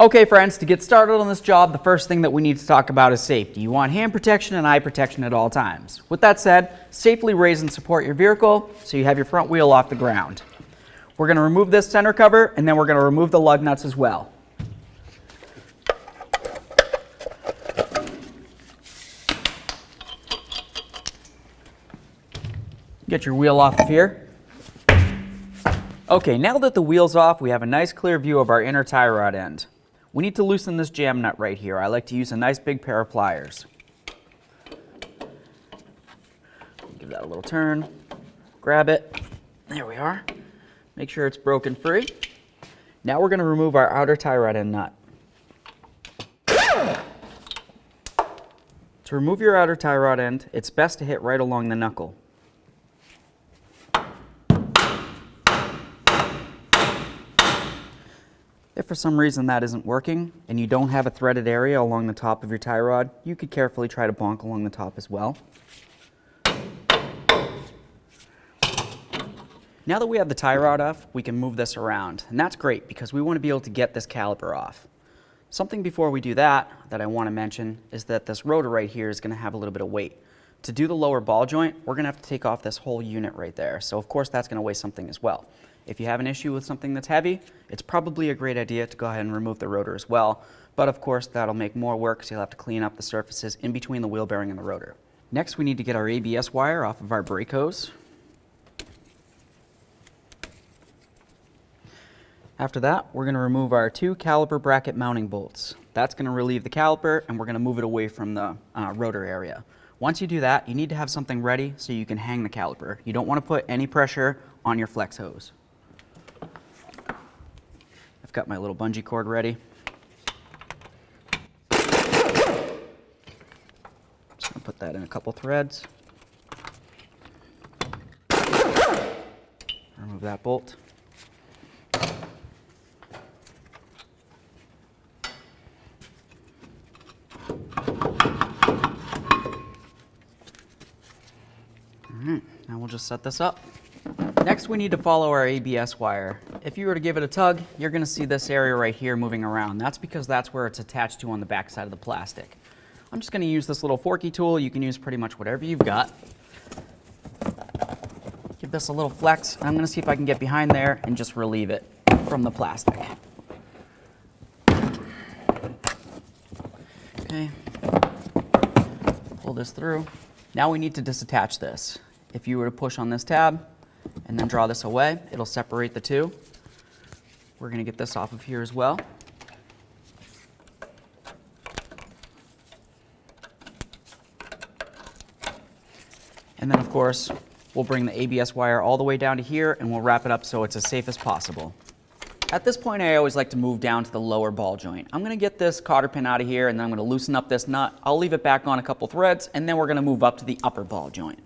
Okay friends, to get started on this job, the first thing that we need to talk about is safety. You want hand protection and eye protection at all times. With that said, safely raise and support your vehicle so you have your front wheel off the ground. We're going to remove this center cover and then we're going to remove the lug nuts as well. Get your wheel off of here. Okay, now that the wheel's off, we have a nice clear view of our inner tie rod end. We need to loosen this jam nut right here. I like to use a nice big pair of pliers. Give that a little turn, grab it, there we are. Make sure it's broken free. Now we're going to remove our outer tie rod end nut. To remove your outer tie rod end, it's best to hit right along the knuckle. If for some reason that isn't working and you don't have a threaded area along the top of your tie rod, you could carefully try to bonk along the top as well. Now that we have the tie rod off, we can move this around, and that's great because we want to be able to get this caliper off. Something before we do that I want to mention is that this rotor right here is going to have a little bit of weight. To do the lower ball joint, we're going to have to take off this whole unit right there, so of course that's going to weigh something as well. If you have an issue with something that's heavy, it's probably a great idea to go ahead and remove the rotor as well. But of course, that'll make more work, so you'll have to clean up the surfaces in between the wheel bearing and the rotor. Next, we need to get our ABS wire off of our brake hose. After that, we're going to remove our 2 caliper bracket mounting bolts. That's going to relieve the caliper, and we're going to move it away from the rotor area. Once you do that, you need to have something ready so you can hang the caliper. You don't want to put any pressure on your flex hose. I've got my little bungee cord ready. Just going to put that in a couple threads. Remove that bolt. Alright, now we'll just set this up. Next, we need to follow our ABS wire. If you were to give it a tug, you're going to see this area right here moving around. That's because that's where it's attached to on the back side of the plastic. I'm just going to use this little forky tool. You can use pretty much whatever you've got. Give this a little flex. I'm going to see if I can get behind there and just relieve it from the plastic. Okay. Pull this through. Now we need to disattach this. If you were to push on this tab and then draw this away, it'll separate the two. We're going to get this off of here as well. And then of course, we'll bring the ABS wire all the way down to here and we'll wrap it up so it's as safe as possible. At this point, I always like to move down to the lower ball joint. I'm going to get this cotter pin out of here and then I'm going to loosen up this nut. I'll leave it back on a couple threads and then we're going to move up to the upper ball joint.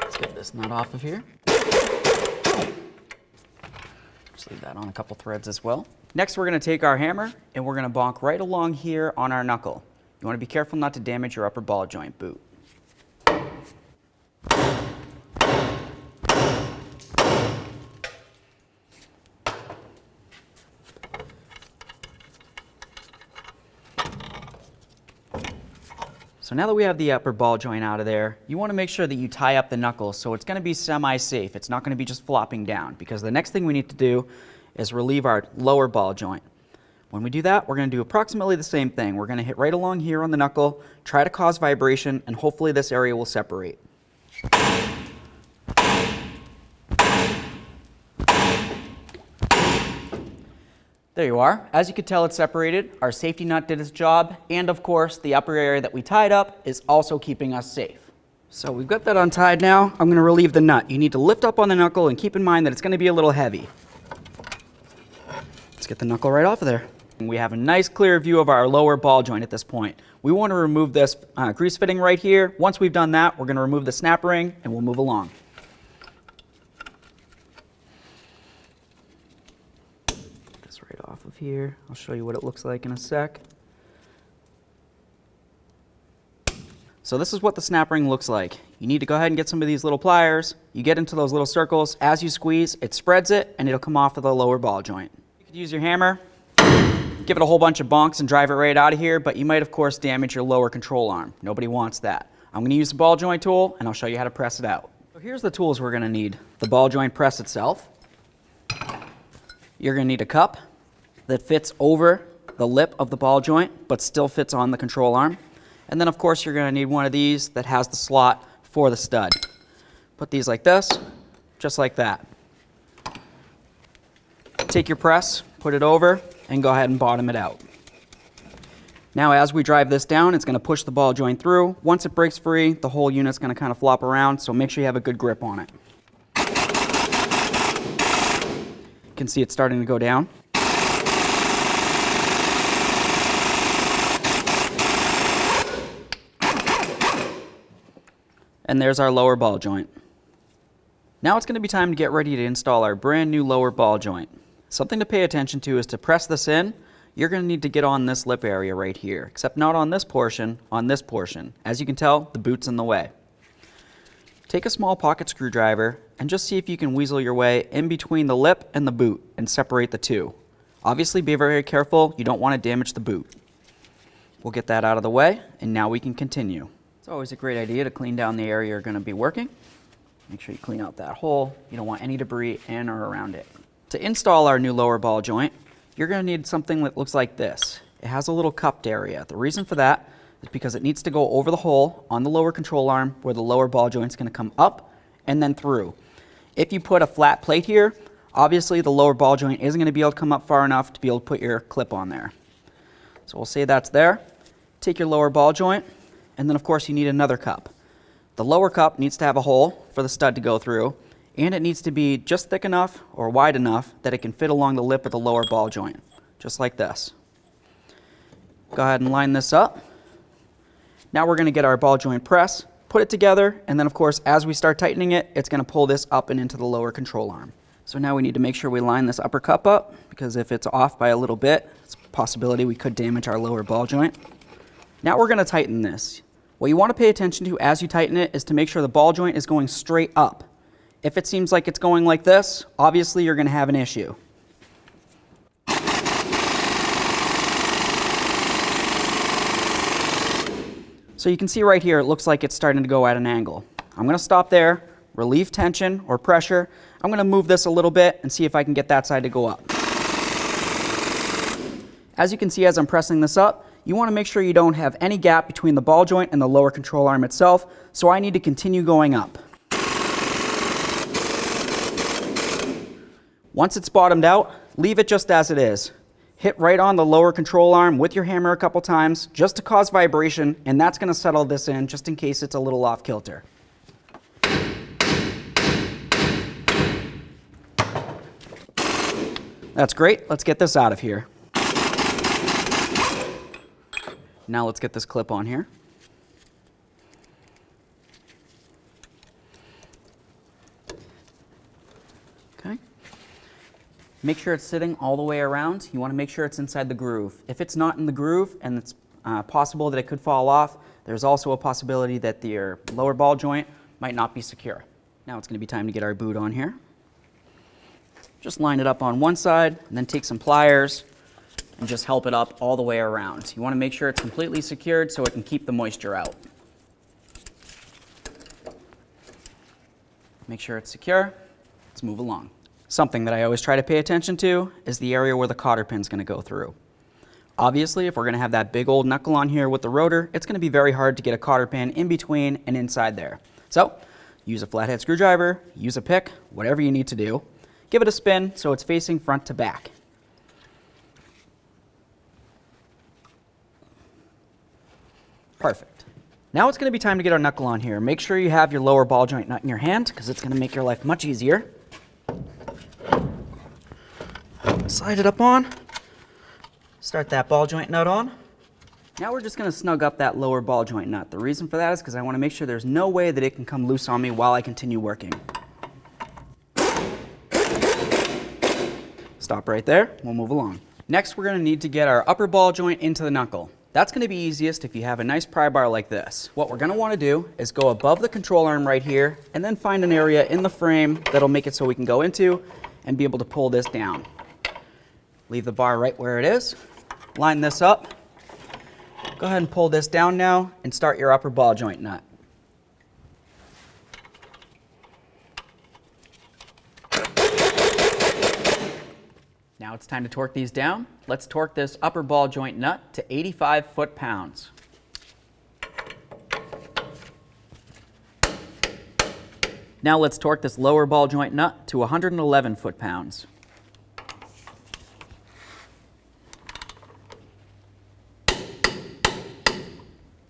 Let's get this nut off of here. Just leave that on a couple threads as well. Next, we're going to take our hammer and we're going to bonk right along here on our knuckle. You want to be careful not to damage your upper ball joint boot. So now that we have the upper ball joint out of there, you want to make sure that you tie up the knuckle so it's going to be semi-safe. It's not going to be just flopping down, because the next thing we need to do is relieve our lower ball joint. When we do that, we're going to do approximately the same thing. We're going to hit right along here on the knuckle, try to cause vibration, and hopefully this area will separate. There you are. As you can tell, it's separated. Our safety nut did its job, and of course, the upper area that we tied up is also keeping us safe. So we've got that untied now. I'm going to relieve the nut. You need to lift up on the knuckle and keep in mind that it's going to be a little heavy. Let's get the knuckle right off of there. And we have a nice clear view of our lower ball joint at this point. We want to remove this grease fitting right here. Once we've done that, we're going to remove the snap ring and we'll move along. Off of here. I'll show you what it looks like in a sec. So this is what the snap ring looks like. You need to go ahead and get some of these little pliers. You get into those little circles. As you squeeze, it spreads it, and it'll come off of the lower ball joint. You could use your hammer, give it a whole bunch of bonks and drive it right out of here, but you might, of course, damage your lower control arm. Nobody wants that. I'm going to use the ball joint tool, and I'll show you how to press it out. So here's the tools we're going to need. The ball joint press itself. You're going to need a cup that fits over the lip of the ball joint, but still fits on the control arm. And then, of course, you're going to need one of these that has the slot for the stud. Put these like this, just like that. Take your press, put it over, and go ahead and bottom it out. Now, as we drive this down, it's going to push the ball joint through. Once it breaks free, the whole unit's going to kind of flop around, so make sure you have a good grip on it. You can see it's starting to go down. And there's our lower ball joint. Now it's going to be time to get ready to install our brand new lower ball joint. Something to pay attention to is to press this in, you're going to need to get on this lip area right here, except not on this portion, on this portion. As you can tell, the boot's in the way. Take a small pocket screwdriver and just see if you can weasel your way in between the lip and the boot and separate the two. Obviously, be very careful. You don't want to damage the boot. We'll get that out of the way, and now we can continue. It's always a great idea to clean down the area you're going to be working. Make sure you clean out that hole. You don't want any debris in or around it. To install our new lower ball joint, you're going to need something that looks like this. It has a little cupped area. The reason for that is because it needs to go over the hole on the lower control arm where the lower ball joint is going to come up and then through. If you put a flat plate here, obviously the lower ball joint isn't going to be able to come up far enough to be able to put your clip on there. So we'll say that's there. Take your lower ball joint, and then of course you need another cup. The lower cup needs to have a hole for the stud to go through, and it needs to be just thick enough or wide enough that it can fit along the lip of the lower ball joint, just like this. Go ahead and line this up. Now we're going to get our ball joint press, put it together, and then of course as we start tightening it, it's going to pull this up and into the lower control arm. So now we need to make sure we line this upper cup up, because if it's off by a little bit, it's a possibility we could damage our lower ball joint. Now we're going to tighten this. What you want to pay attention to as you tighten it is to make sure the ball joint is going straight up. If it seems like it's going like this, obviously you're going to have an issue. So you can see right here, it looks like it's starting to go at an angle. I'm going to stop there, relieve tension or pressure. I'm going to move this a little bit and see if I can get that side to go up. As you can see, as I'm pressing this up, you want to make sure you don't have any gap between the ball joint and the lower control arm itself, so I need to continue going up. Once it's bottomed out, leave it just as it is. Hit right on the lower control arm with your hammer a couple times just to cause vibration, and that's going to settle this in just in case it's a little off kilter. That's great. Let's get this out of here. Now let's get this clip on here. Okay. Make sure it's sitting all the way around. You want to make sure it's inside the groove. If it's not in the groove and it's possible that it could fall off, there's also a possibility that your lower ball joint might not be secure. Now it's going to be time to get our boot on here. Just line it up on one side and then take some pliers and just help it up all the way around. You want to make sure it's completely secured so it can keep the moisture out. Make sure it's secure. Let's move along. Something that I always try to pay attention to is the area where the cotter pin is going to go through. Obviously, if we're going to have that big old knuckle on here with the rotor, it's going to be very hard to get a cotter pin in between and inside there. So, use a flathead screwdriver, use a pick, whatever you need to do. Give it a spin so it's facing front to back. Perfect. Now it's going to be time to get our knuckle on here. Make sure you have your lower ball joint nut in your hand because it's going to make your life much easier. Slide it up on. Start that ball joint nut on. Now we're just going to snug up that lower ball joint nut. The reason for that is because I want to make sure there's no way that it can come loose on me while I continue working. Stop right there. We'll move along. Next, we're going to need to get our upper ball joint into the knuckle. That's going to be easiest if you have a nice pry bar like this. What we're going to want to do is go above the control arm right here and then find an area in the frame that'll make it so we can go into and be able to pull this down. Leave the bar right where it is. Line this up. Go ahead and pull this down now and start your upper ball joint nut. Now it's time to torque these down. Let's torque this upper ball joint nut to 85 foot-pounds. Now let's torque this lower ball joint nut to 111 foot-pounds.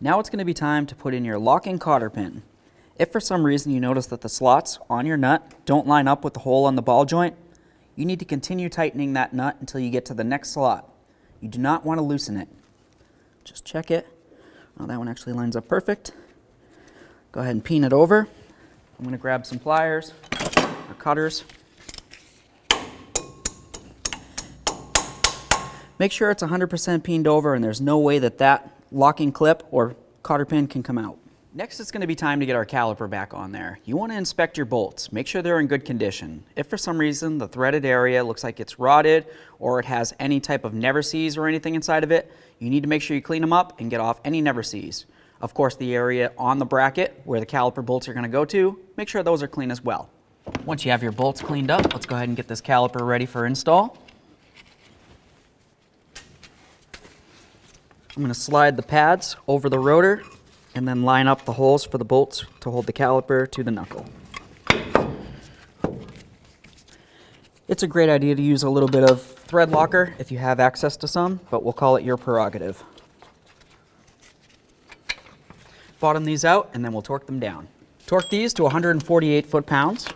Now it's going to be time to put in your locking cotter pin. If for some reason you notice that the slots on your nut don't line up with the hole on the ball joint, you need to continue tightening that nut until you get to the next slot. You do not want to loosen it. Just check it. Oh, that one actually lines up perfect. Go ahead and peen it over. I'm going to grab some pliers or cutters. Make sure it's 100% peened over and there's no way that that locking clip or cotter pin can come out. Next, it's going to be time to get our caliper back on there. You want to inspect your bolts. Make sure they're in good condition. If for some reason the threaded area looks like it's rotted or it has any type of never-sees or anything inside of it, you need to make sure you clean them up and get off any never-sees. Of course, the area on the bracket where the caliper bolts are going to go to, make sure those are clean as well. Once you have your bolts cleaned up, let's go ahead and get this caliper ready for install. I'm going to slide the pads over the rotor and then line up the holes for the bolts to hold the caliper to the knuckle. It's a great idea to use a little bit of thread locker if you have access to some, but we'll call it your prerogative. Bottom these out and then we'll torque them down. Torque these to 148 foot-pounds.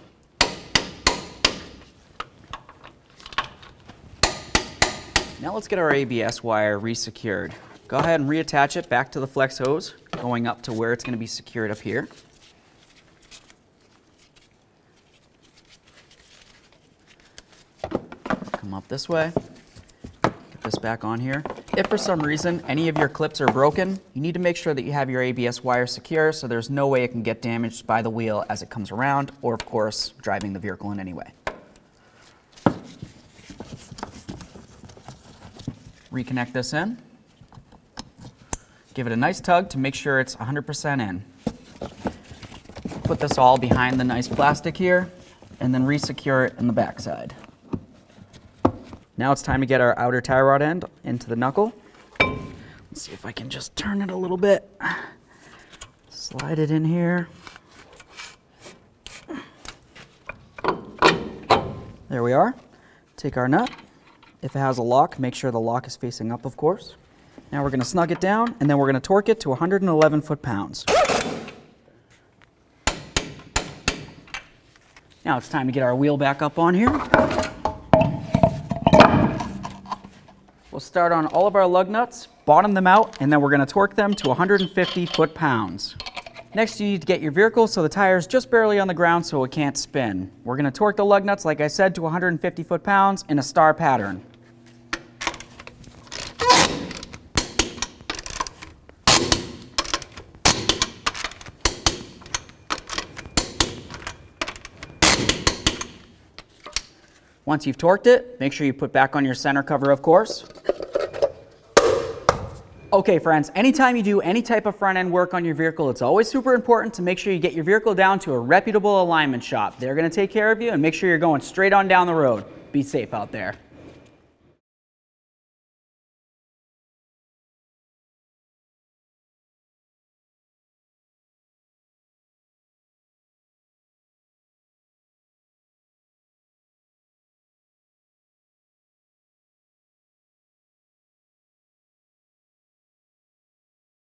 Now let's get our ABS wire re-secured. Go ahead and reattach it back to the flex hose, going up to where it's going to be secured up here. Come up this way. Get this back on here. If for some reason any of your clips are broken, you need to make sure that you have your ABS wire secure so there's no way it can get damaged by the wheel as it comes around or, of course, driving the vehicle in any way. Reconnect this in. Give it a nice tug to make sure it's 100% in. Put this all behind the nice plastic here and then re-secure it in the backside. Now it's time to get our outer tie rod end into the knuckle. Let's see if I can just turn it a little bit. Slide it in here. There we are. Take our nut. If it has a lock, make sure the lock is facing up, of course. Now we're going to snug it down, and then we're going to torque it to 111 foot-pounds. Now it's time to get our wheel back up on here. We'll start on all of our lug nuts, bottom them out, and then we're going to torque them to 150 foot-pounds. Next, you need to get your vehicle so the tire is just barely on the ground so it can't spin. We're going to torque the lug nuts, like I said, to 150 foot-pounds in a star pattern. Once you've torqued it, make sure you put back on your center cover, of course. Okay, friends, anytime you do any type of front end work on your vehicle, it's always super important to make sure you get your vehicle down to a reputable alignment shop. They're going to take care of you and make sure you're going straight on down the road. Be safe out there.